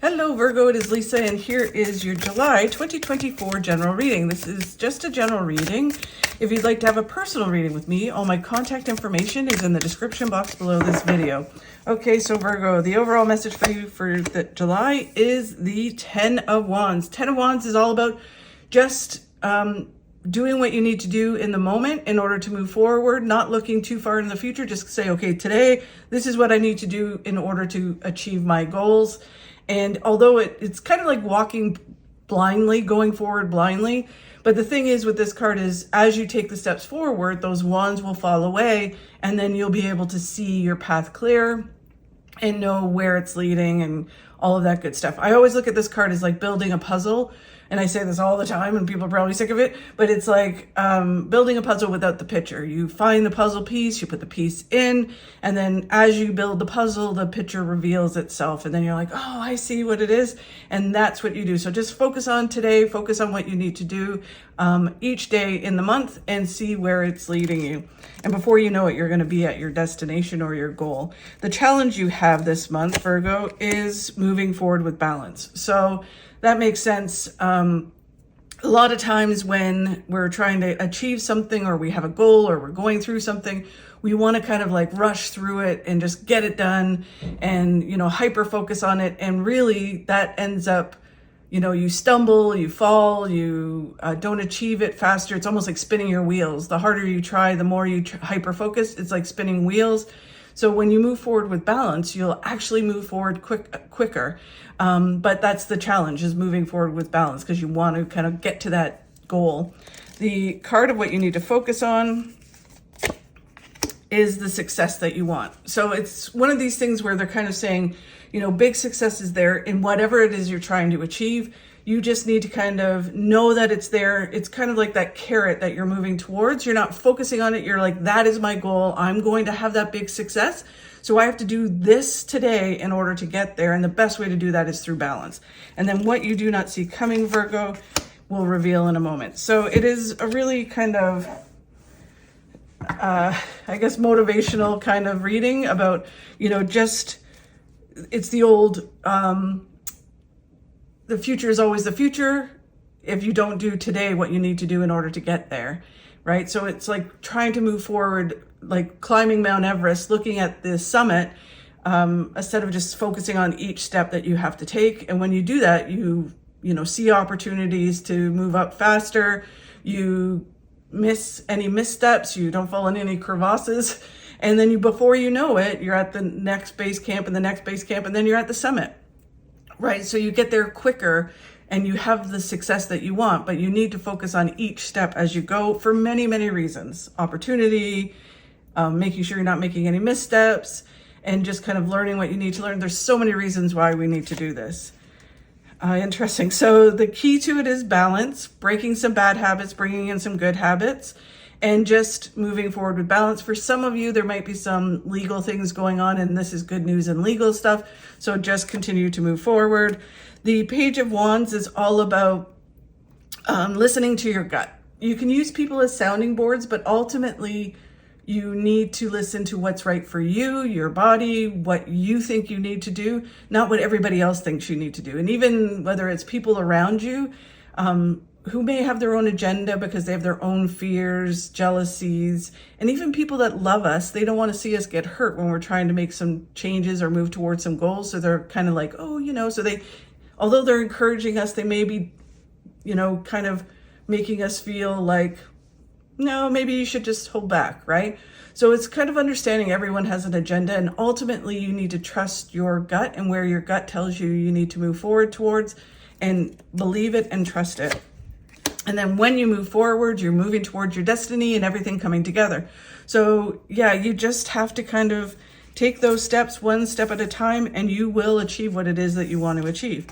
Hello Virgo, it is Lisa and here is your July 2024 general reading. This is just a general reading. If you'd like to have a personal reading with me, all my contact information is in the description box below this video. Okay, so Virgo, the overall message for you for July is the 10 of Wands. 10 of Wands is all about just doing what you need to do in the moment in order to move forward, not looking too far in the future. Just say, okay, today, this is what I need to do in order to achieve my goals. And although it's kind of like walking blindly, going forward blindly, but the thing is with this card is as you take the steps forward, those wands will fall away and then you'll be able to see your path clear and know where it's leading and all of that good stuff. I always look at this card as like building a puzzle. And I say this all the time and people are probably sick of it, but it's like building a puzzle without the picture. You find the puzzle piece, you put the piece in, and then as you build the puzzle, the picture reveals itself. And then you're like, oh, I see what it is. And that's what you do. So just focus on today, focus on what you need to do each day in the month and see where it's leading you. And before you know it, you're going to be at your destination or your goal. The challenge you have this month, Virgo, is moving forward with balance. So that makes sense. A lot of times when we're trying to achieve something or we have a goal or we're going through something, we want to kind of like rush through it and just get it done and, hyper focus on it. And really that ends up, you stumble, you fall, you don't achieve it faster. It's almost like spinning your wheels. The harder you try, the more you hyper focus. It's like spinning wheels. So when you move forward with balance, you'll actually move forward quicker. But that's the challenge, is moving forward with balance, because you want to kind of get to that goal. The card of what you need to focus on is the success that you want. So it's one of these things where they're kind of saying, big success is there in whatever it is you're trying to achieve. You just need to kind of know that it's there. It's kind of like that carrot that you're moving towards. You're not focusing on it. You're like, that is my goal. I'm going to have that big success. So I have to do this today in order to get there. And the best way to do that is through balance. And then what you do not see coming, Virgo, will reveal in a moment. So it is a really kind of, motivational kind of reading about, it's the old, the future is always the future if you don't do today what you need to do in order to get there, right? So it's like trying to move forward, like climbing Mount Everest, looking at the summit, instead of just focusing on each step that you have to take. And when you do that, you see opportunities to move up faster. You miss any missteps. You don't fall in any crevasses. And then before you know it, you're at the next base camp and the next base camp, and then you're at the summit. Right, so you get there quicker and you have the success that you want, but you need to focus on each step as you go for many, many reasons. Opportunity, making sure you're not making any missteps, and just kind of learning what you need to learn. There's so many reasons why we need to do this. Interesting. So the key to it is balance, breaking some bad habits, bringing in some good habits, and just moving forward with balance. For some of you, there might be some legal things going on, and this is good news and legal stuff. So just continue to move forward. The Page of Wands is all about listening to your gut. You can use people as sounding boards, but ultimately you need to listen to what's right for you, your body, what you think you need to do, not what everybody else thinks you need to do. And even whether it's people around you, who may have their own agenda because they have their own fears, jealousies, and even people that love us, they don't want to see us get hurt when we're trying to make some changes or move towards some goals. So they're kind of like, so they, although they're encouraging us, they may be, kind of making us feel like, no, maybe you should just hold back, right? So it's kind of understanding everyone has an agenda, and ultimately you need to trust your gut and where your gut tells you you need to move forward towards, and believe it and trust it. And then when you move forward, you're moving towards your destiny and everything coming together. So yeah, you just have to kind of take those steps one step at a time, and you will achieve what it is that you want to achieve.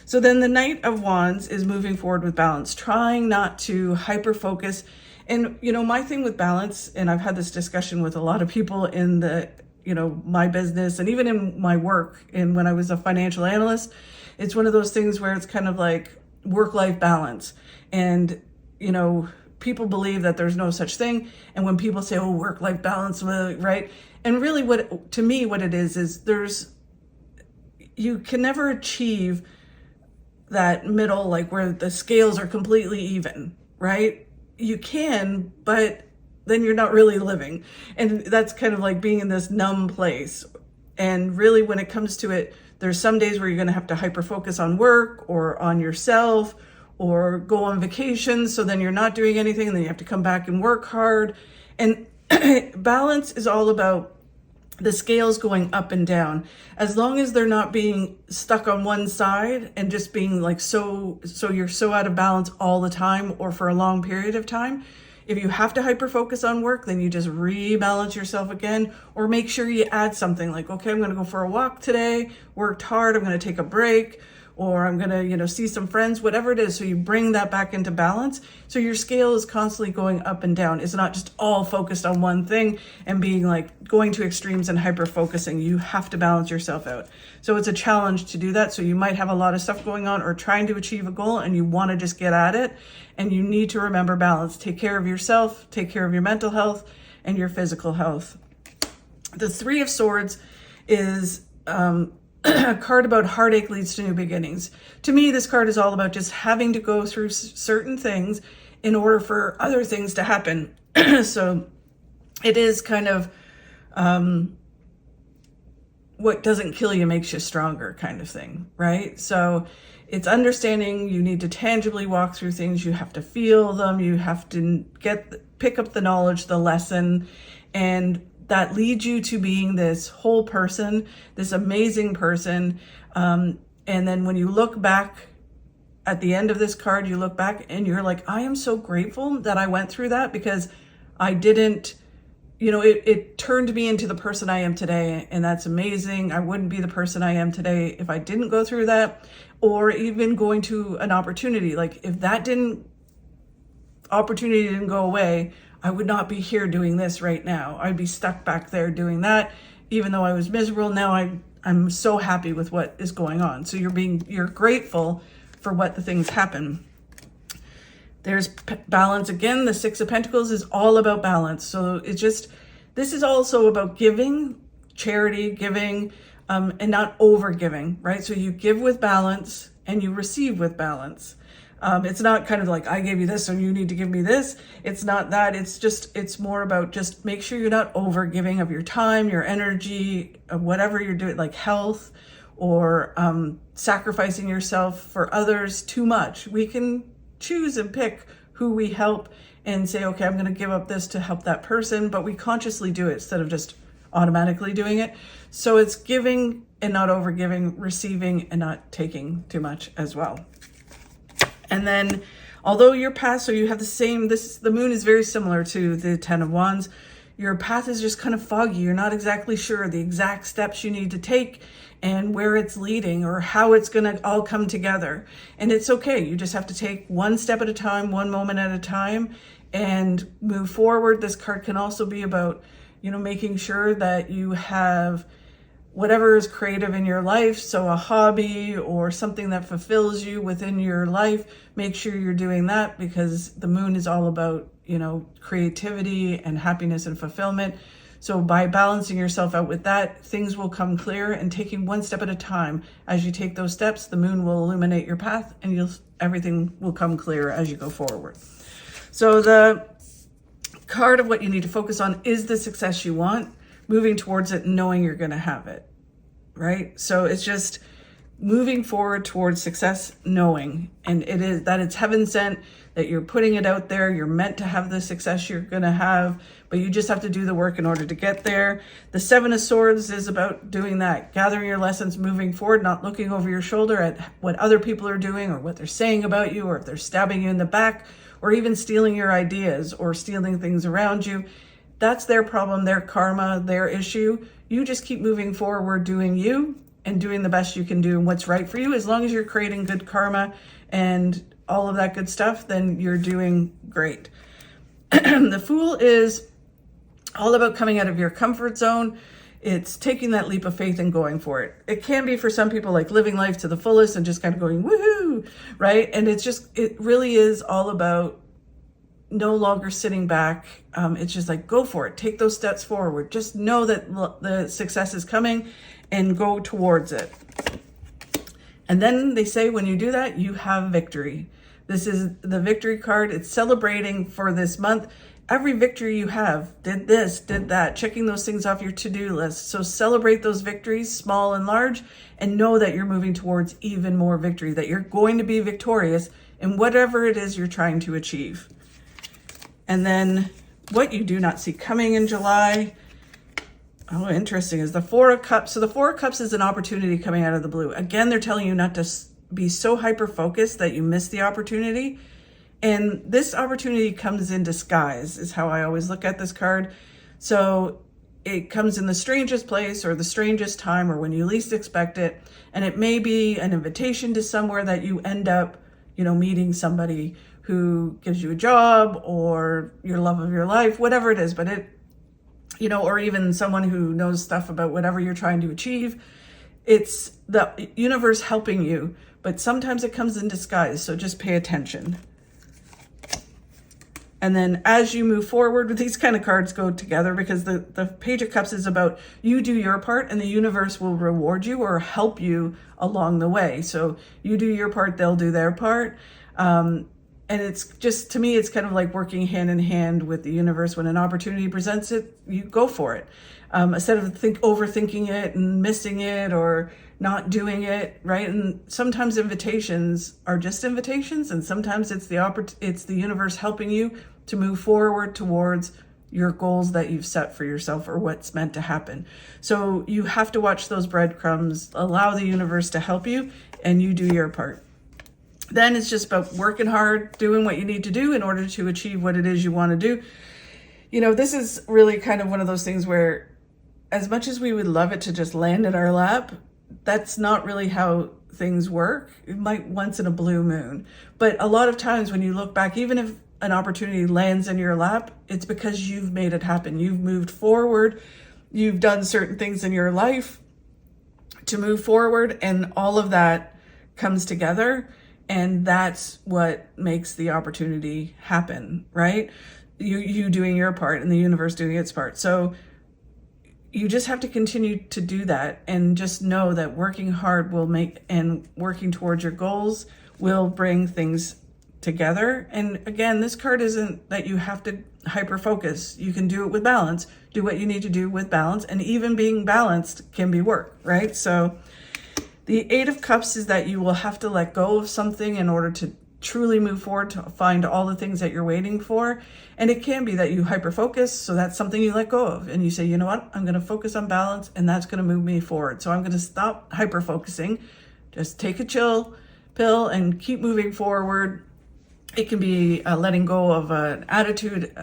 So then the Knight of Wands is moving forward with balance, trying not to hyper focus. And, my thing with balance, and I've had this discussion with a lot of people in the, my business and even in my work, and when I was a financial analyst, it's one of those things where it's kind of like work-life balance. And, people believe that there's no such thing. And when people say, work-life balance, right? And really what it is you can never achieve that middle, like where the scales are completely even, right? You can, but then you're not really living. And that's kind of like being in this numb place. And really, when it comes to it, there's some days where you're going to have to hyper focus on work or on yourself or go on vacation. So then you're not doing anything, and then you have to come back and work hard. And balance is all about the scales going up and down. As long as they're not being stuck on one side and just being like so you're so out of balance all the time or for a long period of time. If you have to hyper focus on work, then you just rebalance yourself again, or make sure you add something like, okay, I'm going to go for a walk today, worked hard, I'm going to take a break, or I'm going to, see some friends, whatever it is. So you bring that back into balance. So your scale is constantly going up and down. It's not just all focused on one thing and being like going to extremes and hyper focusing. You have to balance yourself out. So it's a challenge to do that. So you might have a lot of stuff going on or trying to achieve a goal, and you want to just get at it. And you need to remember balance. Take care of yourself, take care of your mental health and your physical health. The Three of Swords is a card about heartache leads to new beginnings. To me, this card is all about just having to go through certain things in order for other things to happen. So it is kind of what doesn't kill you makes you stronger kind of thing, right? So it's understanding you need to tangibly walk through things. You have to feel them. You have to pick up the knowledge, the lesson, and that leads you to being this whole person, this amazing person. And then when you look back at the end of this card, you look back and you're like, I am so grateful that I went through that, because I didn't, it turned me into the person I am today. And that's amazing. I wouldn't be the person I am today if I didn't go through that, or even going to an opportunity. Like if that opportunity didn't go away, I would not be here doing this right now. I'd be stuck back there doing that, even though I was miserable. Now I'm so happy with what is going on. So you're grateful for what the things happen. There's balance again. The Six of Pentacles is all about balance. So this is also about giving, charity, giving, and not over giving, right? So you give with balance and you receive with balance. It's not kind of like, I gave you this, so you need to give me this. It's not that. It's more about just make sure you're not over giving of your time, your energy, whatever you're doing, like health, or sacrificing yourself for others too much. We can choose and pick who we help and say, okay, I'm going to give up this to help that person, but we consciously do it instead of just automatically doing it. So it's giving and not over giving, receiving and not taking too much as well. And then, although your path, so you have the moon is very similar to the Ten of Wands. Your path is just kind of foggy. You're not exactly sure the exact steps you need to take and where it's leading or how it's going to all come together. And it's okay. You just have to take one step at a time, one moment at a time, and move forward. This card can also be about, making sure that you have whatever is creative in your life. So a hobby or something that fulfills you within your life, make sure you're doing that, because the moon is all about, creativity and happiness and fulfillment. So by balancing yourself out with that, things will come clear, and taking one step at a time. As you take those steps, the moon will illuminate your path, and everything will come clear as you go forward. So the card of what you need to focus on is the success you want, moving towards it, knowing you're going to have it, right? So it's just moving forward towards success, knowing, and it's heaven sent, that you're putting it out there. You're meant to have the success you're going to have, but you just have to do the work in order to get there. The Seven of Swords is about doing that, gathering your lessons, moving forward, not looking over your shoulder at what other people are doing or what they're saying about you, or if they're stabbing you in the back, or even stealing your ideas or stealing things around you. That's their problem, their karma, their issue. You just keep moving forward, doing you and doing the best you can do and what's right for you. As long as you're creating good karma and all of that good stuff, then you're doing great. The Fool is all about coming out of your comfort zone. It's taking that leap of faith and going for it. It can be for some people like living life to the fullest and just kind of going woohoo, right? And it really is all about no longer sitting back. It's just like, go for it. Take those steps forward. Just know that the success is coming, and go towards it. And then they say when you do that, you have victory. This is the victory card. It's celebrating for this month. Every victory you have, did this, did that, checking those things off your to-do list. So celebrate those victories, small and large, and know that you're moving towards even more victory, that you're going to be victorious in whatever it is you're trying to achieve. And then what you do not see coming in July, oh, interesting, is the Four of Cups. So the Four of Cups is an opportunity coming out of the blue. Again, they're telling you not to be so hyper-focused that you miss the opportunity. And this opportunity comes in disguise, is how I always look at this card. So it comes in the strangest place or the strangest time or when you least expect it. And it may be an invitation to somewhere that you end up, meeting somebody who gives you a job or your love of your life, whatever it is. But or even someone who knows stuff about whatever you're trying to achieve. It's the universe helping you, but sometimes it comes in disguise. So just pay attention. And then as you move forward, these kind of cards go together because the Page of Cups is about you do your part and the universe will reward you or help you along the way. So you do your part, they'll do their part. And it's just, to me, it's kind of like working hand in hand with the universe. When an opportunity presents it, you go for it. Instead of overthinking it and missing it or not doing it, right? And sometimes invitations are just invitations, and sometimes it's the universe helping you to move forward towards your goals that you've set for yourself or what's meant to happen. So you have to watch those breadcrumbs, allow the universe to help you, and you do your part. Then it's just about working hard, doing what you need to do in order to achieve what it is you want to do. This is really kind of one of those things where, as much as we would love it to just land in our lap, that's not really how things work. It might once in a blue moon. But a lot of times when you look back, even if an opportunity lands in your lap, it's because you've made it happen. You've moved forward. You've done certain things in your life to move forward, and all of that comes together. And that's what makes the opportunity happen, right? You doing your part and the universe doing its part. So you just have to continue to do that and just know that working hard and working towards your goals will bring things together. And again, this card isn't that you have to hyper focus. You can do it with balance. Do what you need to do with balance, and even being balanced can be work, right? So the Eight of Cups is that you will have to let go of something in order to truly move forward, to find all the things that you're waiting for. And it can be that you hyper focus, so that's something you let go of, and you say, you know what, I'm going to focus on balance, and that's going to move me forward. So I'm going to stop hyper focusing, just take a chill pill and keep moving forward. It can be letting go of an attitude,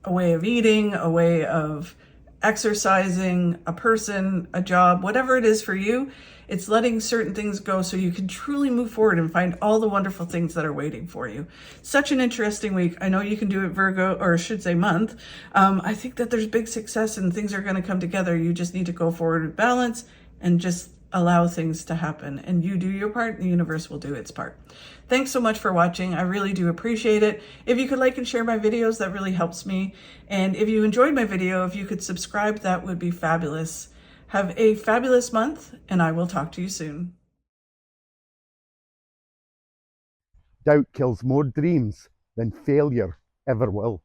a way of eating, a way of exercising, a person, a job, whatever it is for you. It's letting certain things go so you can truly move forward and find all the wonderful things that are waiting for you. Such an interesting week. I know you can do it, Virgo, or I should say month. I think that there's big success and things are going to come together. You just need to go forward with balance and just allow things to happen. And you do your part, the universe will do its part. Thanks so much for watching. I really do appreciate it. If you could like and share my videos, that really helps me. And if you enjoyed my video, if you could subscribe, that would be fabulous. Have a fabulous month, and I will talk to you soon. Doubt kills more dreams than failure ever will.